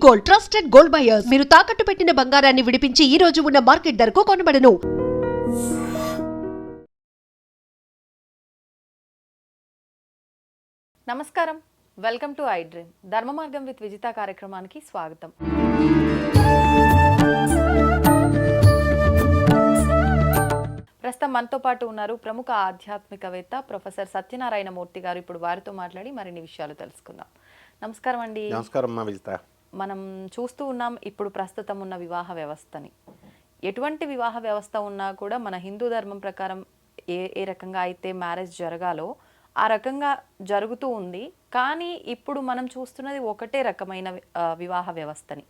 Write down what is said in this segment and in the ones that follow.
Gold, trusted gold buyers. మీరు తాకట్టు పెట్టిన బంగారాన్ని విడిపించి ఈ రోజు ఉన్న మార్కెట్ ధరకు కొనబడను. నమస్కారం, వెల్కమ్ టు ఐ డ్రీమ్. ధర్మ మార్గం విత్ విజిత కార్యక్రమానికి స్వాగతం. ప్రస్తుతం మనతో పాటు ఉన్నారు ప్రముఖ ఆధ్యాత్మికవేత్త ప్రొఫెసర్ సత్యనారాయణ మూర్తి గారు. ఇప్పుడు వారితో మాట్లాడి మరిన్ని విషయాలు తెలుసుకుందాం. నమస్కారం అండి. నమస్కారం అమ్మా విజిత. మనం చూస్తూ ఉన్నాం ఇప్పుడు ప్రస్తుతం ఉన్న వివాహ వ్యవస్థని. ఎటువంటి వివాహ వ్యవస్థ ఉన్నా కూడా మన హిందూ ధర్మం ప్రకారం ఏ రకంగా అయితే మ్యారేజ్ జరగాలో ఆ రకంగా జరుగుతూ ఉంది. కానీ ఇప్పుడు మనం చూస్తున్నది ఒకటే రకమైన వివాహ వ్యవస్థని.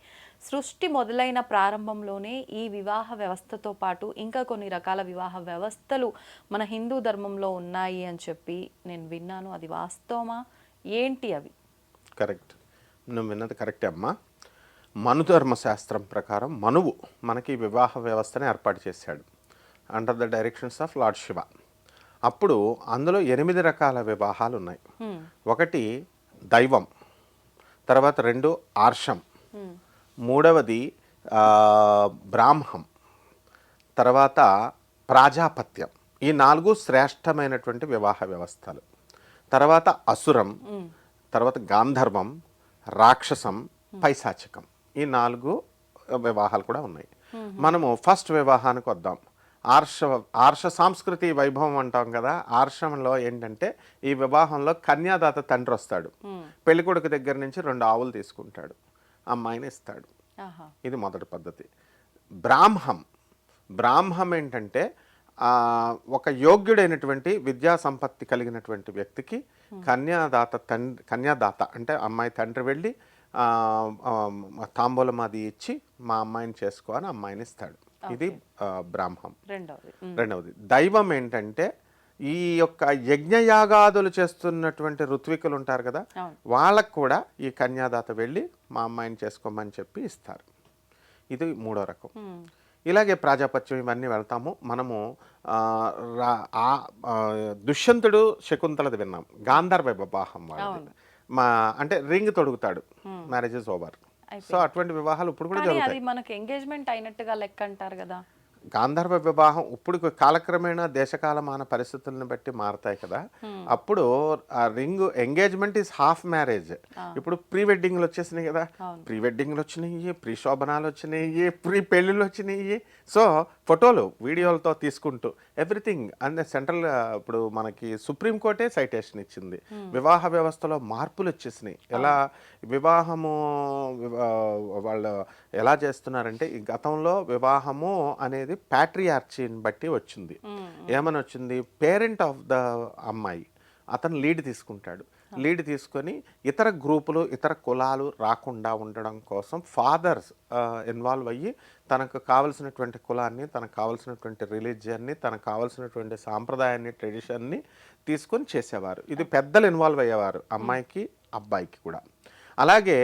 సృష్టి మొదలైన ప్రారంభంలోనే ఈ వివాహ వ్యవస్థతో పాటు ఇంకా కొన్ని రకాల వివాహ వ్యవస్థలు మన హిందూ ధర్మంలో ఉన్నాయి అని చెప్పి నేను విన్నాను. అది వాస్తవమా? ఏంటి అవి? కరెక్ట్, నువ్వు విన్నది కరెక్టే అమ్మా. మనుధర్మ శాస్త్రం ప్రకారం మనువు మనకి వివాహ వ్యవస్థని ఏర్పాటు చేశాడు under the directions of lord Shiva. అప్పుడు అందులో 8 రకాల వివాహాలు ఉన్నాయి. ఒకటి దైవం, తర్వాత 2 ఆర్షం, మూడవది బ్రాహ్మం, తర్వాత ప్రాజాపత్యం. ఈ 4 శ్రేష్టమైనటువంటి వివాహ వ్యవస్థలు. తర్వాత అసురం, తర్వాత గాంధర్వం, రాక్షసం, పైశాచికం. ఈ 4 వివాహాలు కూడా ఉన్నాయి. మనము ఫస్ట్ వివాహానికి వద్దాం. ఆర్ష సాంస్కృతి వైభవం అంటాం కదా. ఆర్షంలో ఏంటంటే ఈ వివాహంలో కన్యాదాత తండ్రి వస్తాడు. పెళ్ళికొడుకు దగ్గర నుంచి 2 ఆవులు తీసుకుంటాడు, అమ్మాయిని ఇస్తాడు. ఇది మొదటి పద్ధతి. బ్రాహ్మం ఏంటంటే ఒక యోగ్యుడైనటువంటి విద్యా సంపత్తి కలిగినటువంటి వ్యక్తికి కన్యాదాత అంటే అమ్మాయి తండ్రి వెళ్ళి తాంబూలం అది ఇచ్చి మా అమ్మాయిని చేసుకో అని అమ్మాయిని ఇస్తాడు. ఇది బ్రాహ్మం. రెండవది దైవం ఏంటంటే ఈ యొక్క యజ్ఞయాగాదులు చేస్తున్నటువంటి ఋత్వికులు ఉంటారు కదా, వాళ్ళకు కూడా ఈ కన్యాదాత వెళ్ళి మా అమ్మాయిని చేసుకోమని చెప్పి ఇస్తారు. ఇది 3వ రకం. ఇలాగే ప్రాజాపత్యం ఇవన్నీ వెళ్తాము. మనము దుష్యంతుడు శకుంతలది విన్నాం. గాంధర్వ వివాహం వాళ్ళది. అంటే రింగ్ తొడుగుతాడు, మ్యారేజ్ ఇస్ ఓవర్. సో అటువంటి వివాహాలు ఇప్పుడు కూడా జరుగుతాయి. మనకి ఎంగేజ్మెంట్ అయినట్టుగా లెక్క అంటారు కదా. గాంధర్వ వివాహం ఇప్పుడు కాలక్రమేణా దేశకాలమాన పరిస్థితులను బట్టి మారుతాయి కదా. అప్పుడు ఆ ring engagement is half marriage. ఇప్పుడు ప్రీ వెడ్డింగ్లు వచ్చేసినాయి కదా. ప్రీ వెడ్డింగ్లు వచ్చినాయి, ప్రీ శోభనాలు వచ్చినాయి, ప్రీ పెళ్ళిళ్ళు వచ్చినాయి. సో ఫోటోలు వీడియోలతో తీసుకుంటూ ఎవ్రీథింగ్ అంటే సెంట్రల్ ఇప్పుడు మనకి సుప్రీంకోర్టే సైటేషన్ ఇచ్చింది. వివాహ వ్యవస్థలో మార్పులు వచ్చేసినాయి. ఎలా వివాహము వాళ్ళు ఎలా చేస్తున్నారంటే ఈ గతంలో వివాహము అనేది ప్యాట్రియార్చీని బట్టి వచ్చింది. ఏమని వచ్చింది? పేరెంట్ ఆఫ్ ద అమ్మాయి అతను లీడ్ తీసుకుంటాడు. లీడ్ తీసుకొని ఇతర గ్రూపులు ఇతర కులాలు రాకుండా ఉండడం కోసం ఫాదర్స్ ఇన్వాల్వ్ అయ్యి తనకు కావలసినటువంటి కులాన్ని, తనకు కావలసినటువంటి రిలీజియన్ని, తనకు కావలసినటువంటి సాంప్రదాయాన్ని, ట్రెడిషన్ని తీసుకొని చేసేవారు. ఇది పెద్దలు ఇన్వాల్వ్ అయ్యేవారు, అమ్మాయికి అబ్బాయికి కూడా. అలాగే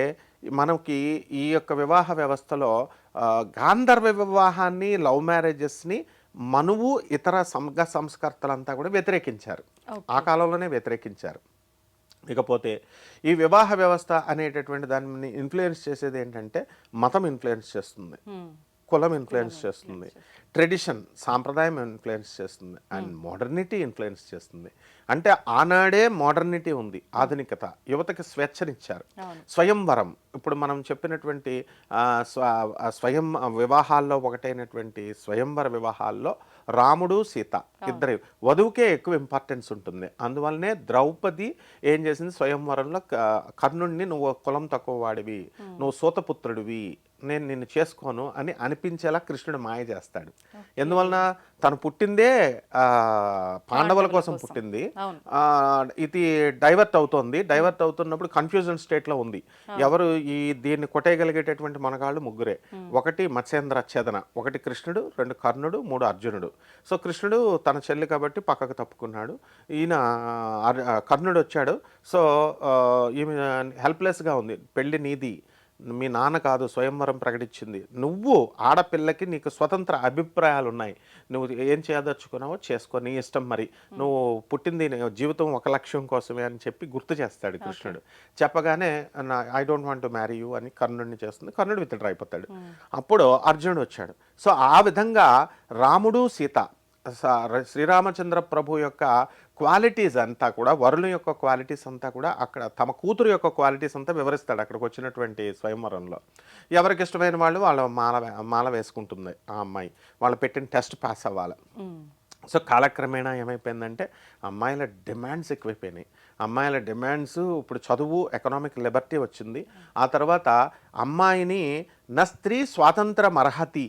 మనకి ఈ యొక్క వివాహ వ్యవస్థలో గాంధర్వ వివాహాన్ని, లవ్ మ్యారేజెస్ని మనువు ఇతర సంఘ సంస్కర్తలంతా కూడా వ్యతిరేకించారు. ఆ కాలంలోనే వ్యతిరేకించారు. ఇకపోతే ఈ వివాహ వ్యవస్థ అనేటటువంటి దాన్ని ఇన్ఫ్లుయెన్స్ చేసేది ఏంటంటే మతం ఇన్ఫ్లుయెన్స్ చేస్తుంది, కులం ఇన్ఫ్లుయెన్స్ చేస్తుంది, ట్రెడిషన్ సాంప్రదాయం ఇన్ఫ్లుయెన్స్ చేస్తుంది, అండ్ మోడర్నిటీ ఇన్ఫ్లుయెన్స్ చేస్తుంది. అంటే ఆనాడే మోడర్నిటీ ఉంది, ఆధునికత, యువతకి స్వేచ్ఛనిచ్చారు. స్వయంవరం ఇప్పుడు మనం చెప్పినటువంటి స్వయం వివాహాల్లో ఒకటైనటువంటి స్వయంవర వివాహాల్లో రాముడు సీత ఇద్దరు వధువుకే ఎక్కువ ఇంపార్టెన్స్ ఉంటుంది. అందువల్లనే ద్రౌపది ఏం చేసింది, స్వయంవరంలో కర్ణుడిని నువ్వు కులం తక్కువ వాడివి, నువ్వు సూతపుత్రుడివి, నేను నిన్ను చేసుకోను అని అనిపించేలా కృష్ణుడు మాయ చేస్తాడు. ఎందువలన తను పుట్టిందే పాండవుల కోసం పుట్టింది. ఇది డైవర్ట్ అవుతున్నప్పుడు కన్ఫ్యూజన్ స్టేట్లో ఉంది. ఎవరు దీన్ని కొట్టేయగలిగేటటువంటి మనగాళ్ళు 3. ఒకటి మత్స్యేంద్ర ఛేదన, ఒకటి కృష్ణుడు, 2 కర్ణుడు, 3 అర్జునుడు. సో కృష్ణుడు తన చెల్లి కాబట్టి పక్కకు తప్పుకున్నాడు. ఈయన కర్ణుడు వచ్చాడు. సో ఈమె హెల్ప్లెస్గా ఉంది, పెళ్ళి నీది, మీ నాన్న కాదు స్వయంవరం ప్రకటించింది, నువ్వు ఆడపిల్లకి నీకు స్వతంత్ర అభిప్రాయాలు ఉన్నాయి, నువ్వు ఏం చేయదలుచుకున్నావో చేసుకో, నీ ఇష్టం, మరి నువ్వు పుట్టింది జీవితం ఒక లక్ష్యం కోసమే అని చెప్పి గుర్తు చేస్తాడు కృష్ణుడు. చెప్పగానే I don't want to marry you అని కర్ణుడిని చేస్తుంది. కర్ణుడు విత్డ్రా అయిపోతాడు. అప్పుడు అర్జునుడు వచ్చాడు. సో ఆ విధంగా రాముడు సీత శ్రీరామచంద్ర ప్రభు యొక్క క్వాలిటీస్ అంతా కూడా, వరుల యొక్క క్వాలిటీస్ అంతా కూడా అక్కడ తమ కూతురు యొక్క క్వాలిటీస్ అంతా వివరిస్తాడు అక్కడికి వచ్చినటువంటి స్వయంవరంలో. ఎవరికి ఇష్టమైన వాళ్ళు వాళ్ళ మాల వేసుకుంటుంది ఆ అమ్మాయి, వాళ్ళు పెట్టిన టెస్ట్ పాస్ అవ్వాలి. సో కాలక్రమేణా ఏమైపోయిందంటే అమ్మాయిల డిమాండ్స్ ఎక్కువైపోయినాయి. అమ్మాయిల డిమాండ్స్ ఇప్పుడు చదువు, ఎకనామిక్ లిబర్టీ వచ్చింది. ఆ తర్వాత అమ్మాయిని స్త్రీ స్వాతంత్ర అర్హతి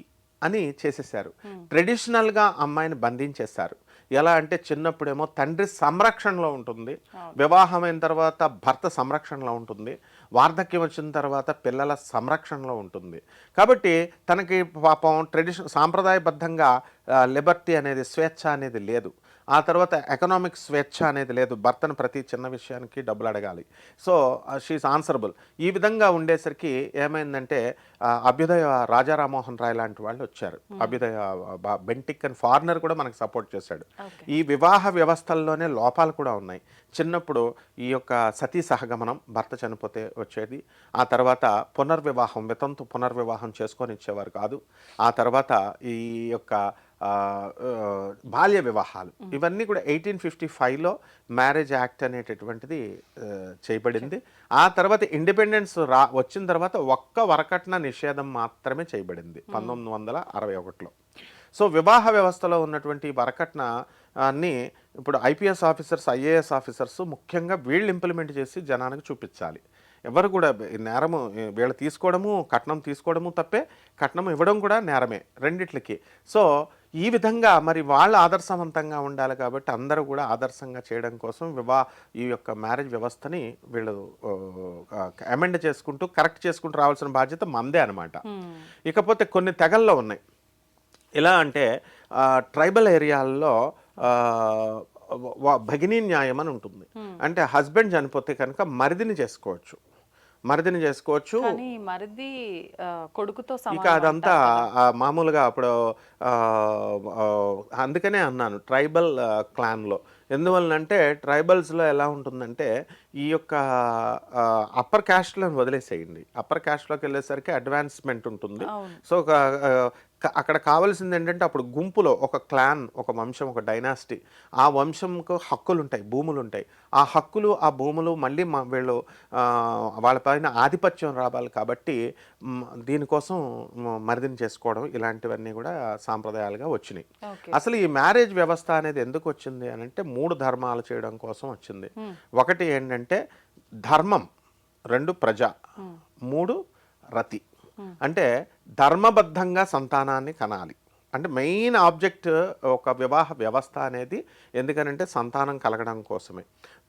అని చేసేసారు. ట్రెడిషనల్గా అమ్మాయిని బంధించేశారు. ఎలా అంటే చిన్నప్పుడేమో తండ్రి సంరక్షణలో ఉంటుంది, వివాహమైన తర్వాత భర్త సంరక్షణలో ఉంటుంది, వార్ధక్యం వచ్చిన తర్వాత పిల్లల సంరక్షణలో ఉంటుంది. కాబట్టి తనకి పాపం సాంప్రదాయబద్ధంగా లిబర్టీ అనేది, స్వేచ్ఛ అనేది లేదు. ఆ తర్వాత ఎకనామిక్ స్వేచ్ఛ అనేది లేదు. భర్తను ప్రతి చిన్న విషయానికి డబ్బులు అడగాలి. So she is answerable. ఈ విధంగా ఉండేసరికి ఏమైందంటే అభ్యుదయ రాజా రామ్మోహన్ రాయ్ లాంటి వాళ్ళు వచ్చారు. అభ్యుదయ బెంటిక్ అని ఫారినర్ కూడా మనకు సపోర్ట్ చేశాడు. ఈ వివాహ వ్యవస్థల్లోనే లోపాలు కూడా ఉన్నాయి. చిన్నప్పుడు ఈ యొక్క సతీ సహగమనం, భర్త చనిపోతే వచ్చేది. ఆ తర్వాత పునర్వివాహం, వితంతు పునర్వివాహం చేసుకొని ఇచ్చేవారు కాదు. ఆ తర్వాత ఈ యొక్క బాల్య వివాహాలు, ఇవన్నీ కూడా 1855లో మ్యారేజ్ యాక్ట్ అనేటటువంటిది చేయబడింది. ఆ తర్వాత ఇండిపెండెన్స్ వచ్చిన తర్వాత ఒక్క వరకట్న నిషేధం మాత్రమే చేయబడింది 1961లో. సో వివాహ వ్యవస్థలో ఉన్నటువంటి వరకట్న అన్ని ఇప్పుడు ఐపీఎస్ ఆఫీసర్స్, ఐఏఎస్ ఆఫీసర్స్ ముఖ్యంగా వీళ్ళు ఇంప్లిమెంట్ చేసి జనానికి చూపించాలి. ఎవరు కూడా నేరము, వీళ్ళు తీసుకోవడము, కట్నం తీసుకోవడము తప్పే, కట్నం ఇవ్వడం కూడా నేరమే, రెండిట్లకి. సో ఈ విధంగా మరి వాళ్ళు ఆదర్శవంతంగా ఉండాలి కాబట్టి అందరూ కూడా ఆదర్శంగా చేయడం కోసం ఈ యొక్క మ్యారేజ్ వ్యవస్థని వీళ్ళు అమెండ్ చేసుకుంటూ, కరెక్ట్ చేసుకుంటూ రావాల్సిన బాధ్యత మందే అనమాట. ఇకపోతే కొన్ని తెగల్లో ఉన్నాయి. ఎలా అంటే ట్రైబల్ ఏరియాల్లో భగినీ న్యాయం అని ఉంటుంది. అంటే హస్బెండ్ చనిపోతే కనుక మరిదిని చేసుకోవచ్చు. మరిది కొడుకుతో ఇక అదంతా మామూలుగా అప్పుడు అందుకనే అన్నాను ట్రైబల్ క్లాన్లో. ఎందువలనంటే ట్రైబల్స్లో ఎలా ఉంటుందంటే ఈ యొక్క అప్పర్ క్యాస్ట్లను వదిలేసేయండి. అప్పర్ క్యాస్ట్లోకి వెళ్ళేసరికి అడ్వాన్స్మెంట్ ఉంటుంది. సో అక్కడ కావాల్సింది ఏంటంటే అప్పుడు గుంపులో ఒక క్లాన్, ఒక వంశం, ఒక డైనాసిటీ, ఆ వంశంకు హక్కులు ఉంటాయి, భూములు ఉంటాయి. ఆ హక్కులు, ఆ భూములు మళ్ళీ వీళ్ళు వాళ్ళపైన ఆధిపత్యం రావాలి. కాబట్టి దీనికోసం మరిదిని చేసుకోవడం ఇలాంటివన్నీ కూడా సాంప్రదాయాలుగా వచ్చినాయి. అసలు ఈ మ్యారేజ్ వ్యవస్థ అనేది ఎందుకు వచ్చింది అని అంటే 3 ధర్మాలు చేయడం కోసం వచ్చింది. ఒకటి ఏంటంటే ధర్మం, 2 ప్రజ, 3 రతి. అంటే ధర్మబద్ధంగా సంతానాన్ని కనాలి. అంటే మెయిన్ ఆబ్జెక్ట్ ఒక వివాహ వ్యవస్థ అనేది ఎందుకనంటే సంతానం కలగడం కోసమే.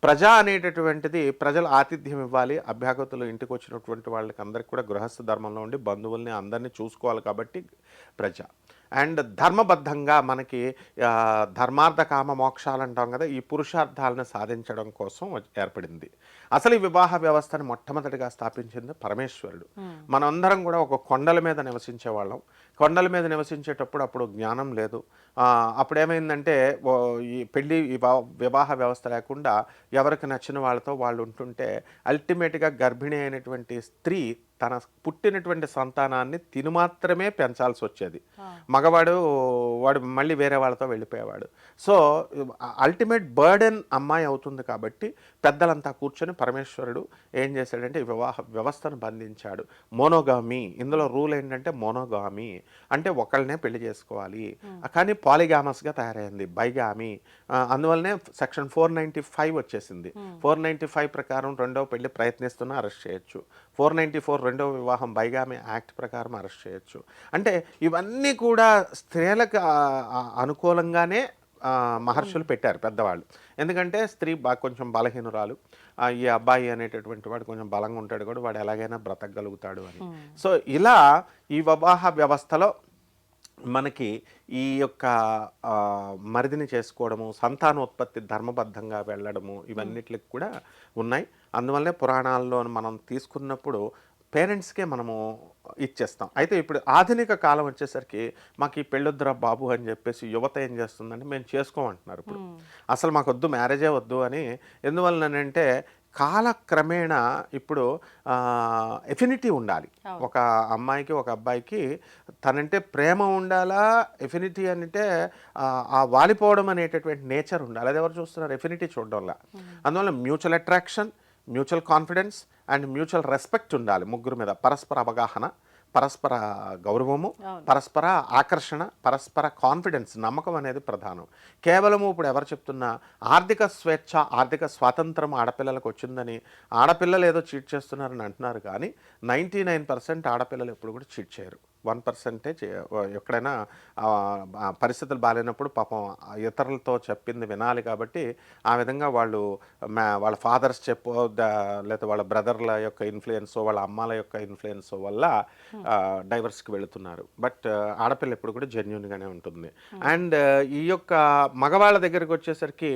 ప్రజ అనేటటువంటిది ప్రజలు ఆతిథ్యం ఇవ్వాలి, అభ్యాగతులు ఇంటికి వచ్చినటువంటి వాళ్ళకి అందరికీ కూడా గృహస్థ ధర్మంలో ఉండి బంధువుల్ని అందరినీ చూసుకోవాలి కాబట్టి ప్రజ. అండ్ ధర్మబద్ధంగా మనకి ధర్మార్థ కామ మోక్షాలు అంటాం కదా, ఈ పురుషార్థాలను సాధించడం కోసం ఏర్పడింది. అసలు ఈ వివాహ వ్యవస్థను మొట్టమొదటిగా స్థాపించింది పరమేశ్వరుడు. మనందరం కూడా ఒక కొండల మీద నివసించే వాళ్ళం. కొండల మీద నివసించేటప్పుడు అప్పుడు జ్ఞానం లేదు. అప్పుడేమైందంటే ఈ పెళ్ళి వివాహ వ్యవస్థ లేకుండా ఎవరికి నచ్చిన వాళ్ళతో వాళ్ళు ఉంటుంటే అల్టిమేట్గా గర్భిణి అయినటువంటి స్త్రీ తన పుట్టినటువంటి సంతానాన్ని తిను మాత్రమే పెంచాల్సి వచ్చేది. మగవాడు మళ్ళీ వేరే వాళ్ళతో వెళ్ళిపోయేవాడు. సో అల్టిమేట్ బర్డెన్ అమ్మాయి అవుతుంది. కాబట్టి పెద్దలంతా కూర్చొని పరమేశ్వరుడు ఏం చేశాడంటే ఈ వివాహ వ్యవస్థను బంధించాడు. మోనోగామి, ఇందులో రూల్ ఏంటంటే మోనోగామి అంటే ఒకళ్ళనే పెళ్లి చేసుకోవాలి. కానీ పాలిగామస్గా తయారైంది బైగామి. అందువల్లనే సెక్షన్ 495 వచ్చేసింది. 495 ప్రకారం రెండవ పెళ్లి ప్రయత్నిస్తున్నా అరెస్ట్ చేయొచ్చు. 494 రెండవ వివాహం బైగామి యాక్ట్ ప్రకారం అరెస్ట్ చేయొచ్చు. అంటే ఇవన్నీ కూడా స్త్రీలకు అనుకూలంగానే మహర్షులు పెట్టారు పెద్దవాళ్ళు. ఎందుకంటే స్త్రీ కొంచెం బలహీనురాలు, ఈ అబ్బాయి అనేటటువంటి వాడు కొంచెం బలంగా ఉంటాడు కూడా, వాడు ఎలాగైనా బ్రతకగలుగుతాడు అని. సో ఇలా ఈ వివాహ వ్యవస్థలో మనకి ఈ యొక్క మరిదిని చేసుకోవడము, సంతానోత్పత్తి ధర్మబద్ధంగా వెళ్ళడము ఇవన్నిటికి కూడా ఉన్నాయి. అందువల్లనే పురాణాల్లో మనం తీసుకున్నప్పుడు పేరెంట్స్కే మనము ఇచ్చేస్తాం. అయితే ఇప్పుడు ఆధునిక కాలం వచ్చేసరికి మాకు ఈ పెళ్ళొద్దురా బాబు అని చెప్పేసి యువత ఏం చేస్తుందంటే మేము చేసుకోమంటున్నారు ఇప్పుడు. అసలు మాకు వద్దు, మ్యారేజే వద్దు అని. ఎందువల్లనంటే కాలక్రమేణా ఇప్పుడు ఎఫినిటీ ఉండాలి. ఒక అమ్మాయికి ఒక అబ్బాయికి తనంటే ప్రేమ ఉండాలా, ఎఫినిటీ అంటే ఆ వాలిపోవడం అనేటటువంటి నేచర్ ఉండాలి. అది ఎవరు చూస్తున్నారు? ఎఫినిటీ చూడడం వల్ల. అందువల్ల mutual attraction, mutual confidence and mutual respect ఉండాలి ముగ్గురు మీద. పరస్పర అవగాహన, పరస్పర గౌరవము, పరస్పర ఆకర్షణ, పరస్పర కాన్ఫిడెన్స్, నమ్మకం అనేది ప్రధానం. కేవలము ఇప్పుడు ఎవరు చెప్తున్నా ఆర్థిక స్వేచ్ఛ, ఆర్థిక స్వాతంత్రం ఆడపిల్లలకు వచ్చిందని ఆడపిల్లలు ఏదో చీట్ చేస్తున్నారని అంటున్నారు, కానీ 99% ఆడపిల్లలు ఎప్పుడు కూడా చీట్ చేయరు. 1% ఎక్కడైనా పరిస్థితులు బాగాలేనప్పుడు పాపం ఇతరులతో చెప్పింది వినాలి కాబట్టి ఆ విధంగా వాళ్ళు వాళ్ళ ఫాదర్స్ చెప్పో లేకపోతే వాళ్ళ బ్రదర్ల యొక్క ఇన్ఫ్లుయెన్స్, వాళ్ళ అమ్మాల యొక్క ఇన్ఫ్లుయెన్స్ వల్ల డైవర్స్కి వెళుతున్నారు. బట్ ఆడపిల్ల ఎప్పుడు కూడా జెన్యున్గానే ఉంటుంది. అండ్ ఈ యొక్క మగవాళ్ళ దగ్గరికి వచ్చేసరికి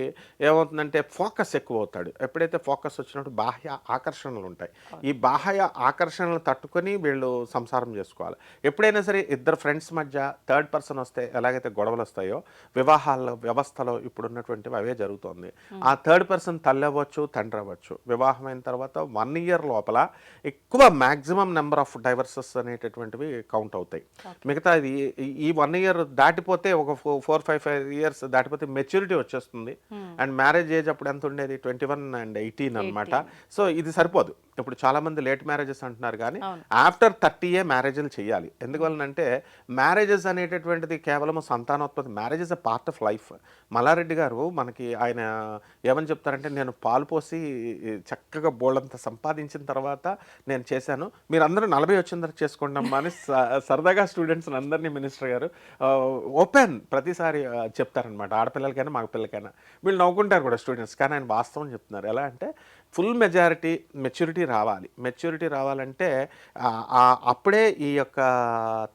ఏమవుతుందంటే ఫోకస్ ఎక్కువ అవుతాడు. ఎప్పుడైతే ఫోకస్ వచ్చినప్పుడు బాహ్య ఆకర్షణలు ఉంటాయి. ఈ బాహ్య ఆకర్షణలు తట్టుకొని వీళ్ళు సంసారం చేసుకోవాలి. ఎప్పుడైనా సరే ఇద్దరు ఫ్రెండ్స్ మధ్య థర్డ్ పర్సన్ వస్తే ఎలాగైతే గొడవలు వస్తాయో వివాహాల వ్యవస్థలో ఇప్పుడు ఉన్నటువంటివి అవే జరుగుతుంది. ఆ థర్డ్ పర్సన్ తల్లి అవ్వచ్చు, తండ్రి అవ్వచ్చు. వివాహమైన తర్వాత 1 year లోపల ఎక్కువ మ్యాక్సిమం నెంబర్ ఆఫ్ డైవర్సెస్ అనేటటువంటివి కౌంట్ అవుతాయి. మిగతా ఈ 1 year దాటిపోతే ఒక 4-5 years దాటిపోతే మెచ్యూరిటీ వచ్చేస్తుంది. అండ్ మ్యారేజ్ ఏజ్ అప్పుడు ఎంత ఉండేది? 21 and 18 అనమాట. సో ఇది సరిపోదు. ఇప్పుడు చాలా మంది లేట్ మ్యారేజెస్ అంటున్నారు, కానీ ఆఫ్టర్ 30 మ్యారేజ్లు చేయాలి. ఎందువలనంటే మ్యారేజెస్ అనేటటువంటిది కేవలం సంతానోత్పత్తి. Marriage is a part of life. Malla Reddy గారు మనకి ఆయన ఏమని చెప్తారంటే, నేను పాలు పోసి చక్కగా బోళ్ళంత సంపాదించిన తర్వాత నేను చేశాను, మీరందరూ 40 వచ్చిన తర్వాత చేసుకోండి అమ్మా అని సరదాగా స్టూడెంట్స్ అందరినీ మినిస్టర్ గారు ఓపెన్ ప్రతిసారి చెప్తారనమాట. ఆడపిల్లలకైనా మగపిల్లలకైనా వీళ్ళు నవ్వుకుంటారు కూడా స్టూడెంట్స్, కానీ ఆయన వాస్తవం చెప్తున్నారు. ఎలా అంటే ఫుల్ మెచ్యూరిటీ రావాలి. మెచ్యూరిటీ రావాలంటే అప్పుడే ఈ యొక్క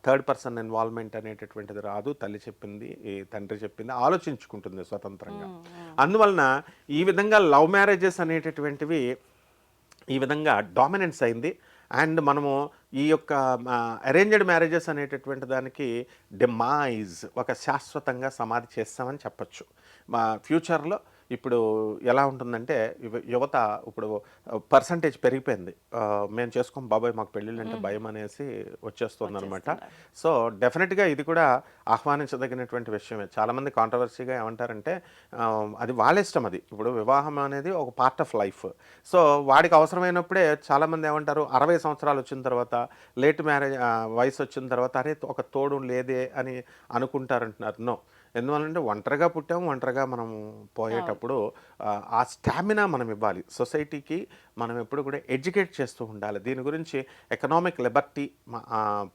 థర్డ్ పర్సన్ ఇన్వాల్వ్మెంట్ అనేటటువంటిది రాదు. తల్లి చెప్పింది, తండ్రి చెప్పింది ఆలోచించుకుంటుంది స్వతంత్రంగా. అందువలన ఈ విధంగా లవ్ మ్యారేజెస్ అనేటటువంటివి ఈ విధంగా డామినెన్స్ అయింది. అండ్ మనము ఈ యొక్క అరేంజ్డ్ మ్యారేజెస్ అనేటటువంటి దానికి డిమైజ్, ఒక శాశ్వతంగా సమాధి చేస్తామని చెప్పచ్చు. మా ఫ్యూచర్లో ఇప్పుడు ఎలా ఉంటుందంటే యువత ఇప్పుడు పర్సంటేజ్ పెరిగిపోయింది. మేము చేసుకోం బాబాయ్, మాకు పెళ్ళిళ్ళు అంటే భయం అనేసి వచ్చేస్తుంది అనమాట. సో డెఫినెట్గా ఇది కూడా ఆహ్వానించదగినటువంటి విషయమే. చాలామంది కాంట్రవర్సీగా ఏమంటారంటే అది వాళ్ళ ఇష్టం. అది ఇప్పుడు వివాహం అనేది ఒక పార్ట్ ఆఫ్ లైఫ్. సో వాడికి అవసరమైనప్పుడే చాలామంది ఏమంటారు, 60 సంవత్సరాలు వచ్చిన తర్వాత, లేట్ మ్యారేజ్ వయసు వచ్చిన తర్వాత అరే ఒక తోడు లేదే అని అనుకుంటారంటున్నారు. నో. ఎందువల్లంటే ఒంటరిగా పుట్టాము, ఒంటరిగా మనం పోయేటప్పుడు ఆ స్టామినా మనం ఇవ్వాలి. సొసైటీకి మనం ఎప్పుడు కూడా ఎడ్యుకేట్ చేస్తూ ఉండాలి. దీని గురించి ఎకనామిక్ లిబర్టీ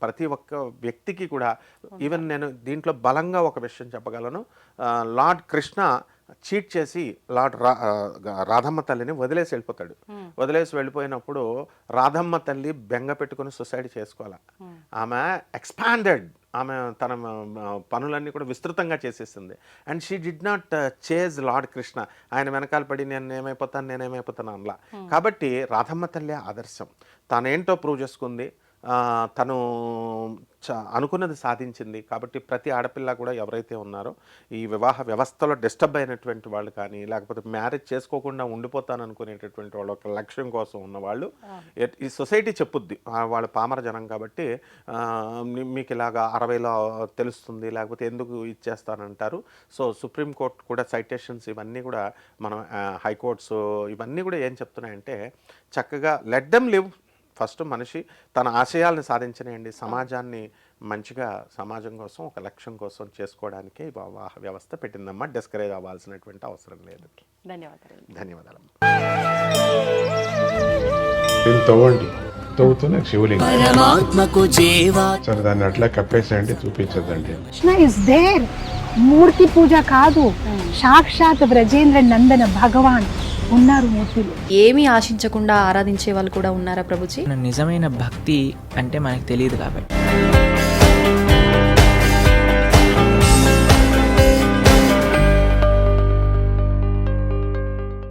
ప్రతి ఒక్క వ్యక్తికి కూడా. ఈవెన్ నేను దీంట్లో బలంగా ఒక విషయం చెప్పగలను. లార్డ్ కృష్ణ చీట్ చేసి రాధమ్మ తల్లిని వదిలేసి వెళ్ళిపోతాడు. వదిలేసి వెళ్ళిపోయినప్పుడు రాధమ్మ తల్లి బెంగ పెట్టుకుని సూసైడ్ చేసుకోవాలి. ఆమె ఎక్స్పాండెడ్, ఆమె తన పనులన్నీ కూడా విస్తృతంగా చేసేసింది. And she did not chase lord Krishna. ఆయన వెనకాల పడి నేనేమైపోతాను అనలా. కాబట్టి రాధమ్మ తల్లి ఆదర్శం. తనేంటో ప్రూవ్ చేసుకుంది, తను అనుకున్నది సాధించింది. కాబట్టి ప్రతి ఆడపిల్ల కూడా ఎవరైతే ఉన్నారో ఈ వివాహ వ్యవస్థలో డిస్టర్బ్ అయినటువంటి వాళ్ళు కానీ, లేకపోతే మ్యారేజ్ చేసుకోకుండా ఉండిపోతాను అనుకునేటటువంటి వాళ్ళు, ఒక లక్ష్యం కోసం ఉన్నవాళ్ళు, ఈ సొసైటీ చెప్పుద్ది, వాళ్ళు పామర జనం కాబట్టి మీకు ఇలాగా 60లో తెలుస్తుంది, లేకపోతే ఎందుకు ఇచ్చేస్తానంటారు. సో సుప్రీంకోర్టు కూడా సైటేషన్స్ ఇవన్నీ కూడా మనం హైకోర్ట్స్ ఇవన్నీ కూడా ఏం చెప్తున్నాయంటే, చక్కగా లెట్ దెమ్ లివ్. ఫస్ట్ మనిషి తన ఆశయాలను సాధించనియండి. సమాజాన్ని మంచిగా, సమాజం కోసం ఒక లక్ష్యం కోసం చేసుకోవడానికి వివాహ వ్యవస్థ పెట్టిందమ్మా. డిస్కరేజ్ అవ్వాల్సినటువంటి అవసరం లేదు. ధన్యవాదాలు. తవ్వండి, తవ్వుతూనే శివలింగం. సరే దాన్ని అట్లా కప్పేసేయండి, చూపించదండి. Krishna is there. మూర్తి పూజ కాదు, సాక్షాత్ బ్రజేంద్ర నందన భగవాన్ ఉన్నారు మూర్తిలో. ఏమీ ఆశించకుండా ఆరాధించే వాళ్ళు కూడా ఉన్నారా ప్రభుజీ? నిజమైన భక్తి అంటే మనకు తెలియదు కాబట్టి.